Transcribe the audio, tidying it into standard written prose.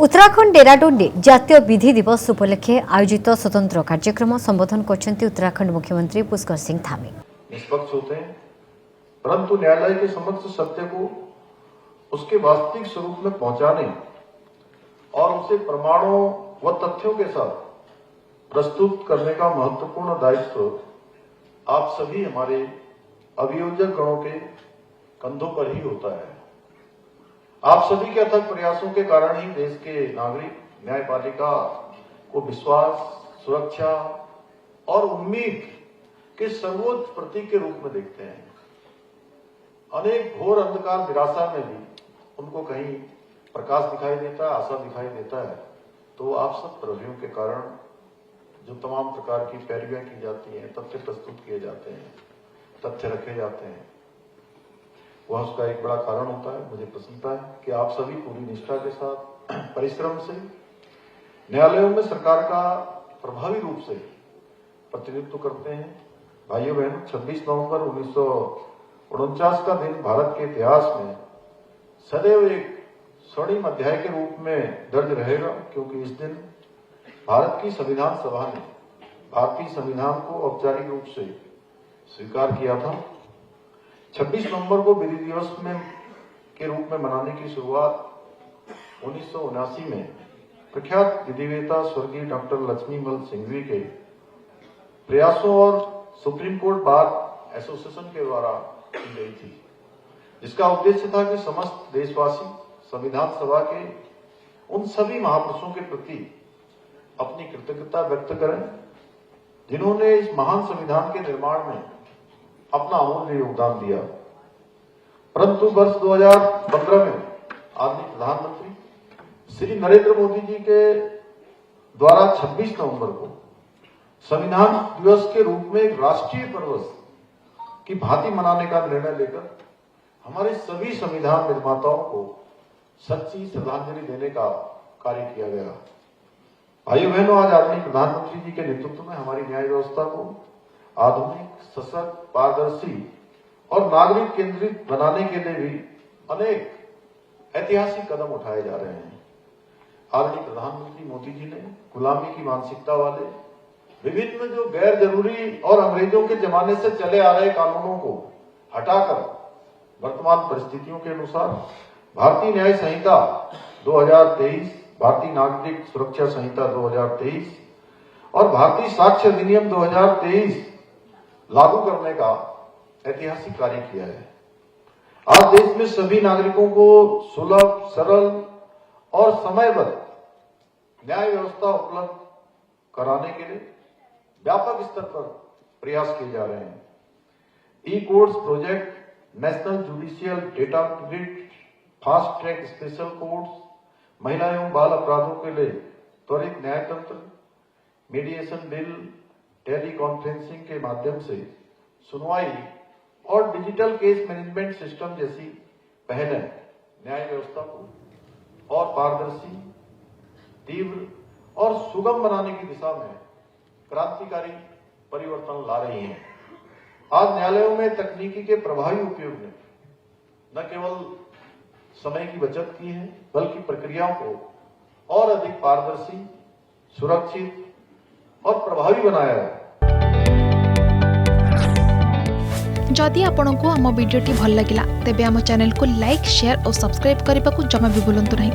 उत्तराखंड डेराडून जातीय विधि दिवस उपलक्षे आयोजित स्वतंत्र कार्यक्रम संबोधन करछन्ती उत्तराखंड मुख्यमंत्री पुष्कर सिंह धामी। निष्पक्ष होते हैं, परंतु न्यायालय के समक्ष सत्य को उसके वास्तविक स्वरूप में पहुंचाने और उसे प्रमाणों व तथ्यों के साथ प्रस्तुत करने का महत्वपूर्ण दायित्व आप सभी हमारे अभियोजक गणों के कंधों पर ही होता है। आप सभी के अथक प्रयासों के कारण ही देश के नागरिक न्यायपालिका को विश्वास, सुरक्षा और उम्मीद के सर्वोच्च प्रतीक के रूप में देखते हैं। अनेक घोर अंधकार निराशा में भी उनको कहीं प्रकाश दिखाई देता है, आशा दिखाई देता है। तो आप सब प्रवियों के कारण जो तमाम प्रकार की पैरवियां की जाती हैं, तथ्य प्रस्तुत किए जाते हैं, तथ्य रखे जाते हैं, वह उसका एक बड़ा कारण होता है। मुझे प्रसन्नता है कि आप सभी पूरी निष्ठा के साथ परिश्रम से न्यायालयों में सरकार का प्रभावी रूप से प्रतिनिधित्व करते हैं। भाइयों बहनों, 26 नवंबर 1949 का दिन भारत के इतिहास में सदैव एक स्वर्णिम अध्याय के रूप में दर्ज रहेगा, क्योंकि इस दिन भारत की संविधान सभा ने भारतीय संविधान को औपचारिक रूप से स्वीकार किया था। 26 नवंबर को विधि दिवस के रूप में मनाने की शुरुआत 1979 में प्रख्यात विधिवेता स्वर्गीय डॉक्टर लक्ष्मीमल सिंघवी के प्रयासों और सुप्रीम कोर्ट बार एसोसिएशन के द्वारा की गई थी, जिसका उद्देश्य था कि समस्त देशवासी संविधान सभा के उन सभी महापुरुषों के प्रति अपनी कृतज्ञता व्यक्त करें जिन्होंने इस महान संविधान के निर्माण में अपना अमूल्य योगदान दिया। परंतु वर्ष 2015 में आदरणीय प्रधानमंत्री श्री नरेंद्र मोदी जी के द्वारा 26 नवंबर को संविधान दिवस के रूप में एक राष्ट्रीय पर्व की भांति मनाने का निर्णय लेकर हमारे सभी संविधान निर्माताओं को सच्ची श्रद्धांजलि देने का कार्य किया गया। भाइयों बहनों, आज आदरणीय प्रधानमंत्री जी के नेतृत्व में हमारी न्याय व्यवस्था को आधुनिक, सशक्त, पारदर्शी और नागरिक केंद्रित बनाने के लिए भी अनेक ऐतिहासिक कदम उठाए जा रहे हैं। आदरणीय प्रधानमंत्री मोदी जी ने गुलामी की मानसिकता वाले विभिन्न जो गैर जरूरी और अंग्रेजों के जमाने से चले आ रहे कानूनों को हटाकर वर्तमान परिस्थितियों के अनुसार भारतीय न्याय संहिता 2023, भारतीय नागरिक सुरक्षा संहिता 2023 और भारतीय साक्ष्य अधिनियम 2023 लागू करने का ऐतिहासिक कार्य किया है। आज देश में सभी नागरिकों को सुलभ, सरल और समयबद्ध न्याय व्यवस्था उपलब्ध कराने के लिए व्यापक स्तर पर प्रयास किए जा रहे हैं। E courts project, national judicial data grid, fast track special courts, महिला एवं बाल अपराधों के लिए त्वरित न्याय तंत्र, मीडिएशन बिल, टेली कॉन्फ्रेंसिंग के माध्यम से सुनवाई और डिजिटल केस मैनेजमेंट सिस्टम जैसी पहलें न्याय व्यवस्था को और पारदर्शी, तीव्र और सुगम बनाने की दिशा में क्रांतिकारी परिवर्तन ला रही हैं। आज न्यायालयों में तकनीकी के प्रभावी उपयोग ने न केवल समय की बचत की है, बल्कि प्रक्रियाओं को और अधिक पारदर्शी, सुरक्षित और प्रभावी बनाया है। जदि आपंक आम भिडी भल लगा तेब आम चैनल को लाइक, शेयर और सब्सक्राइब करने को जमा भी भूलु नहीं।